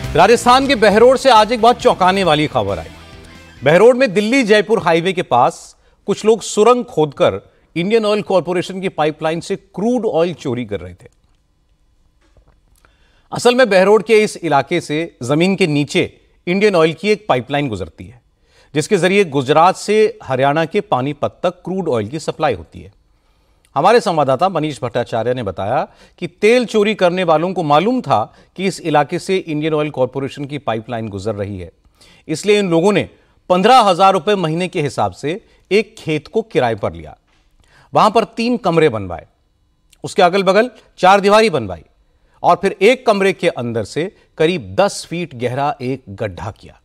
राजस्थान के बहरोड से आज एक बहुत चौंकाने वाली खबर आई। बहरोड में दिल्ली जयपुर हाईवे के पास कुछ लोग सुरंग खोदकर इंडियन ऑयल कॉर्पोरेशन की पाइपलाइन से क्रूड ऑयल चोरी कर रहे थे। असल में बहरोड के इस इलाके से जमीन के नीचे इंडियन ऑयल की एक पाइपलाइन गुजरती है, जिसके जरिए गुजरात से हरियाणा के पानीपत तक क्रूड ऑयल की सप्लाई होती है। हमारे संवाददाता मनीष भट्टाचार्य ने बताया कि तेल चोरी करने वालों को मालूम था कि इस इलाके से इंडियन ऑयल कॉर्पोरेशन की पाइपलाइन गुजर रही है, इसलिए इन लोगों ने 15,000 रुपए महीने के हिसाब से एक खेत को किराए पर लिया। वहां पर 3 कमरे बनवाए, उसके अगल बगल 4 दीवारी बनवाई और फिर एक कमरे के अंदर से करीब 10 फीट गहरा एक गड्ढा किया।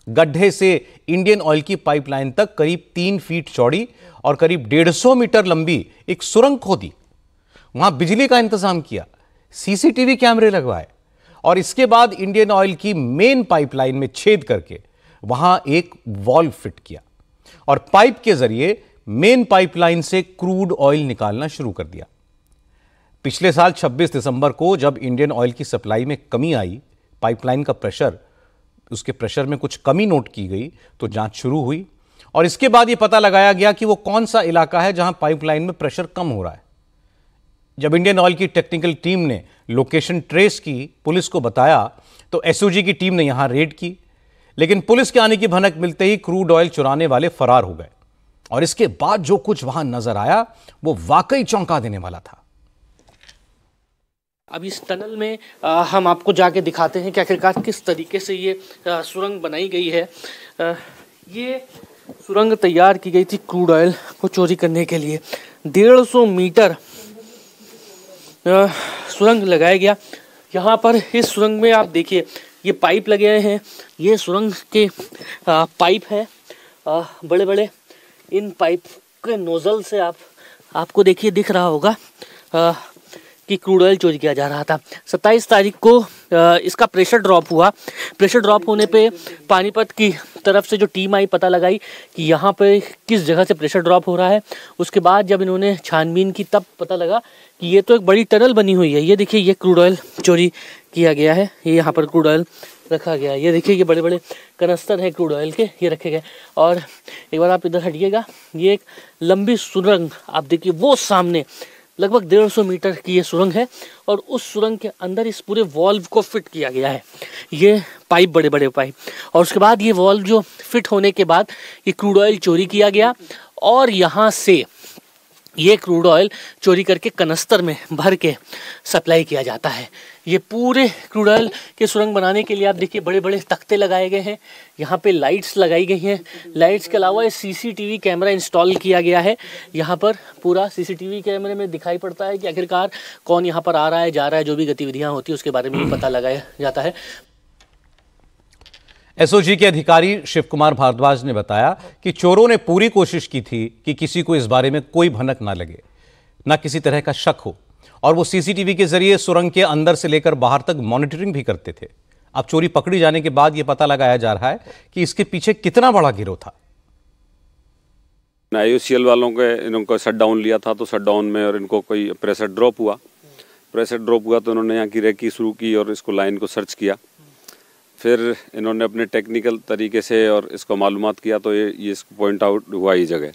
गड्ढे से इंडियन ऑयल की पाइपलाइन तक करीब 3 फीट चौड़ी और करीब 150 मीटर लंबी एक सुरंग खोदी। वहां बिजली का इंतजाम किया, सीसीटीवी कैमरे लगवाए और इसके बाद इंडियन ऑयल की मेन पाइपलाइन में छेद करके वहां एक वॉल्व फिट किया और पाइप के जरिए मेन पाइपलाइन से क्रूड ऑयल निकालना शुरू कर दिया। पिछले साल 26 दिसंबर को जब इंडियन ऑयल की सप्लाई में कमी आई, पाइपलाइन का उसके प्रेशर में कुछ कमी नोट की गई तो जांच शुरू हुई और इसके बाद यह पता लगाया गया कि वो कौन सा इलाका है जहां पाइपलाइन में प्रेशर कम हो रहा है। जब इंडियन ऑयल की टेक्निकल टीम ने लोकेशन ट्रेस की, पुलिस को बताया तो एसओजी की टीम ने यहां रेड की, लेकिन पुलिस के आने की भनक मिलते ही क्रूड ऑयल चुराने वाले फरार हो गए और इसके बाद जो कुछ वहां नजर आया वो वाकई चौंका देने वाला था। अब इस टनल में हम आपको जाके दिखाते हैं कि आखिरकार किस तरीके से ये सुरंग बनाई गई है। ये सुरंग तैयार की गई थी क्रूड ऑयल को चोरी करने के लिए। 150 मीटर सुरंग लगाया गया। यहाँ पर इस सुरंग में आप देखिए ये पाइप लगे हुए हैं। ये सुरंग के पाइप हैं बड़े बड़े। इन पाइप के नोजल से आपको देखिए दिख रहा होगा कि क्रूड ऑयल चोरी किया जा रहा था। 27 तारीख को इसका प्रेशर ड्रॉप हुआ। प्रेशर ड्रॉप होने पे पानीपत की तरफ से जो टीम आई, पता लगाई कि यहाँ पे किस जगह से प्रेशर ड्रॉप हो रहा है। उसके बाद जब इन्होंने छानबीन की तब पता लगा कि ये तो एक बड़ी टनल बनी हुई है। ये देखिए ये क्रूड ऑयल चोरी किया गया है। ये यहाँ पर क्रूड ऑयल रखा गया है। ये देखिए ये बड़े बड़े कनस्तर हैं क्रूड ऑयल के, ये रखे गए। और एक बार आप इधर हटिएगा, ये एक लंबी सुरंग आप देखिए, वो सामने लगभग 150 मीटर की ये सुरंग है और उस सुरंग के अंदर इस पूरे वॉल्व को फिट किया गया है। ये पाइप, बड़े बड़े पाइप, और उसके बाद ये वॉल्व जो फिट होने के बाद ये क्रूड ऑयल चोरी किया गया और यहाँ से ये क्रूड ऑयल चोरी करके कनस्तर में भर के सप्लाई किया जाता है। ये पूरे क्रूड ऑयल के सुरंग बनाने के लिए आप देखिए बड़े बड़े तख्ते लगाए गए हैं। यहाँ पे लाइट्स लगाई गई हैं। लाइट्स के अलावा सीसीटीवी कैमरा इंस्टॉल किया गया है। यहाँ पर पूरा सीसीटीवी कैमरे में दिखाई पड़ता है कि आखिरकार कौन यहाँ पर आ रहा है, जा रहा है। जो भी गतिविधियाँ होती है उसके बारे में भी पता लगाया जाता है। एसओजी के अधिकारी शिव कुमार भारद्वाज ने बताया कि चोरों ने पूरी कोशिश की थी कि किसी को इस बारे में कोई भनक ना लगे, ना किसी तरह का शक हो, और वो सीसीटीवी के जरिए सुरंग के अंदर से लेकर बाहर तक मॉनिटरिंग भी करते थे। अब चोरी पकड़ी जाने के बाद यह पता लगाया जा रहा है कि इसके पीछे कितना बड़ा गिरोह था। IOCL वालों के इनको शट डाउन लिया था, तो शट डाउन में और इनको कोई प्रेशर ड्रॉप हुआ तो इन्होंने यहाँ की रेकी शुरू की और इसको लाइन को सर्च किया। फिर इन्होंने अपने टेक्निकल तरीके से और इसको मालूमात किया तो ये इसको पॉइंट आउट हुआ ये जगह।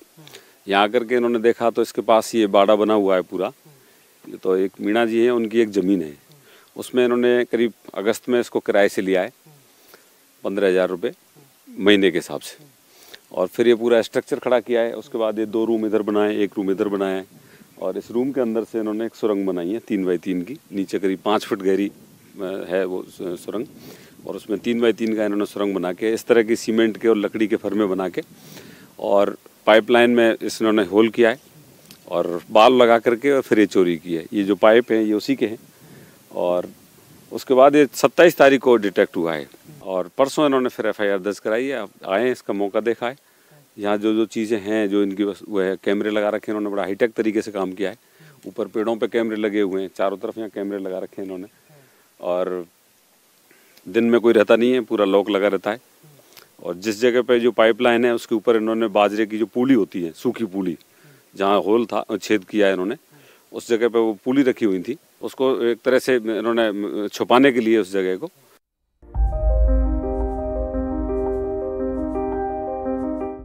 यहाँ आकर के इन्होंने देखा तो इसके पास ये बाड़ा बना हुआ है पूरा। तो एक मीणा जी हैं, उनकी एक ज़मीन है, उसमें इन्होंने करीब अगस्त में इसको किराए से लिया है 15,000 रुपये महीने के हिसाब से, और फिर ये पूरा स्ट्रक्चर खड़ा किया है। उसके बाद ये 2 रूम इधर बनाए, 1 रूम इधर बनाए और इस रूम के अंदर से इन्होंने एक सुरंग बनाई है 3 बाई 3 की। नीचे करीब 5 फुट गहरी है वो सुरंग और उसमें 3 बाई 3 का इन्होंने सुरंग बना के इस तरह की सीमेंट के और लकड़ी के फर्मे बना के और पाइपलाइन में इन्होंने होल किया है और बाल लगा करके और फिर ये चोरी की है। ये जो पाइप हैं ये उसी के हैं। और उसके बाद ये 27 तारीख को डिटेक्ट हुआ है और परसों इन्होंने फिर FIR दर्ज कराई है। आए हैं, इसका मौका देखा है। यहाँ जो चीज़ें हैं जो इनकी बस वो है, कैमरे लगा रखे हैं इन्होंने, बड़ा हाईटेक तरीके से काम किया है। ऊपर पेड़ों पे कैमरे लगे हुए हैं, चारों तरफ यहाँ कैमरे लगा रखे हैं इन्होंने, और दिन में कोई रहता नहीं है, पूरा लॉक लगा रहता है। और जिस जगह पे जो पाइपलाइन है उसके ऊपर इन्होंने बाजरे की जो पुली होती है, सूखी पुली, जहाँ होल था छेद किया है इन्होंने, उस जगह पे वो पुली रखी हुई थी, उसको एक तरह से इन्होंने छुपाने के लिए उस जगह को